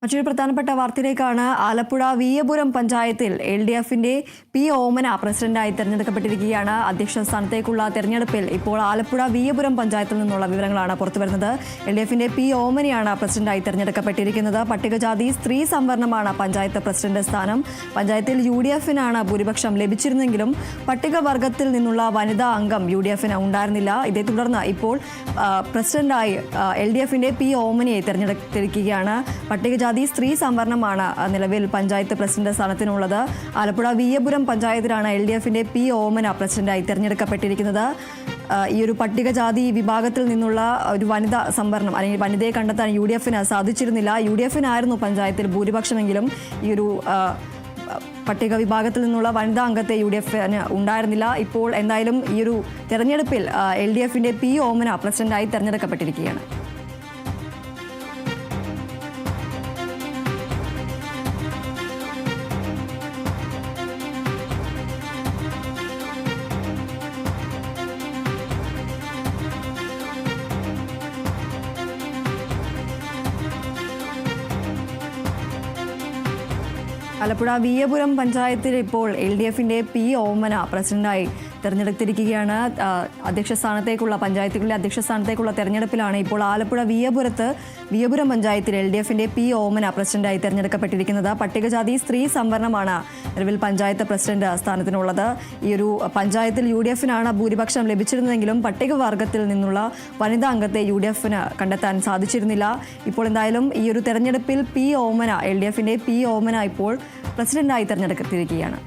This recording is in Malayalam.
മറ്റൊരു പ്രധാനപ്പെട്ട വാർത്തയിലേക്കാണ്. ആലപ്പുഴ വിയ്യപുരം പഞ്ചായത്തിൽ LDFന്റെ പി ഓമന പ്രസിഡന്റായി തെരഞ്ഞെടുക്കപ്പെട്ടിരിക്കുകയാണ്. അധ്യക്ഷ സ്ഥാനത്തേക്കുള്ള തെരഞ്ഞെടുപ്പിൽ ഇപ്പോൾ ആലപ്പുഴ വിയ്യപുരം പഞ്ചായത്തിൽ നിന്നുള്ള വിവരങ്ങളാണ് പുറത്തുവരുന്നത്. LDFന്റെ പി ഓമനയാണ് പ്രസിഡന്റായി തെരഞ്ഞെടുക്കപ്പെട്ടിരിക്കുന്നത്. പട്ടികജാതി സ്ത്രീ സംവരണമാണ് പഞ്ചായത്ത് പ്രസിഡന്റ് സ്ഥാനം. പഞ്ചായത്തിൽ UDFനാണ് ഭൂരിപക്ഷം ലഭിച്ചിരുന്നെങ്കിലും പട്ടികവർഗത്തിൽ നിന്നുള്ള വനിതാ അംഗം UDFന് ഉണ്ടായിരുന്നില്ല. ഇതേ തുടർന്ന് ഇപ്പോൾ പ്രസിഡന്റായി LDFന്റെ പി ഓമനയെ തെരഞ്ഞെടുത്തിരിക്കുകയാണ്. പട്ടികജാതി സ്ത്രീ സംവരണമാണ് നിലവിൽ പഞ്ചായത്ത് പ്രസിഡന്റ് സ്ഥാനത്തിനുള്ളത്. ആലപ്പുഴ വിയ്യപുരം പഞ്ചായത്തിലാണ് LDFന്റെ പി ഓമന പ്രസിഡന്റായി തെരഞ്ഞെടുക്കപ്പെട്ടിരിക്കുന്നത്. ഈ ഒരു പട്ടികജാതി വിഭാഗത്തിൽ നിന്നുള്ള ഒരു വനിതാ സംവരണം അല്ലെങ്കിൽ വനിതയെ കണ്ടെത്താൻ UDFന് സാധിച്ചിരുന്നില്ല. UDFനായിരുന്നു പഞ്ചായത്തിൽ ഭൂരിപക്ഷമെങ്കിലും ഈ ഒരു പട്ടിക വിഭാഗത്തിൽ നിന്നുള്ള വനിതാ അംഗത്തെ UDFന് ഉണ്ടായിരുന്നില്ല. ഇപ്പോൾ എന്തായാലും ഈ ഒരു തെരഞ്ഞെടുപ്പിൽ LDFന്റെ പി ഓമന പ്രസിഡന്റായി തെരഞ്ഞെടുക്കപ്പെട്ടിരിക്കുകയാണ്. ആലപ്പുഴ വിയ്യപുരം പഞ്ചായത്തിൽ ഇപ്പോൾ LDFന്റെ പി ഓമന പ്രസിഡന്റായി തെരഞ്ഞെടുത്തിരിക്കുകയാണ്. അധ്യക്ഷ സ്ഥാനത്തേക്കുള്ള പഞ്ചായത്തുകളിലെ അധ്യക്ഷ സ്ഥാനത്തേക്കുള്ള തെരഞ്ഞെടുപ്പിലാണ് ഇപ്പോൾ ആലപ്പുഴ വിയ്യപുരം പഞ്ചായത്തിൽ LDFന്റെ പി ഓമന പ്രസിഡന്റായി തെരഞ്ഞെടുക്കപ്പെട്ടിരിക്കുന്നത്. പട്ടികജാതി സ്ത്രീ സംവരണമാണ് നിലവിൽ പഞ്ചായത്ത് പ്രസിഡന്റ് സ്ഥാനത്തിനുള്ളത്. ഈ ഒരു പഞ്ചായത്തിൽ UDFനാണ് ഭൂരിപക്ഷം ലഭിച്ചിരുന്നതെങ്കിലും പട്ടികവർഗത്തിൽ നിന്നുള്ള വനിതാ അംഗത്തെ UDFന് കണ്ടെത്താൻ സാധിച്ചിരുന്നില്ല. ഇപ്പോൾ എന്തായാലും ഈ ഒരു തെരഞ്ഞെടുപ്പിൽ പി ഓമന LDFന്റെ പി ഓമന ഇപ്പോൾ പ്രസിഡന്റായി തെരഞ്ഞെടുത്തിരിക്കുകയാണ്.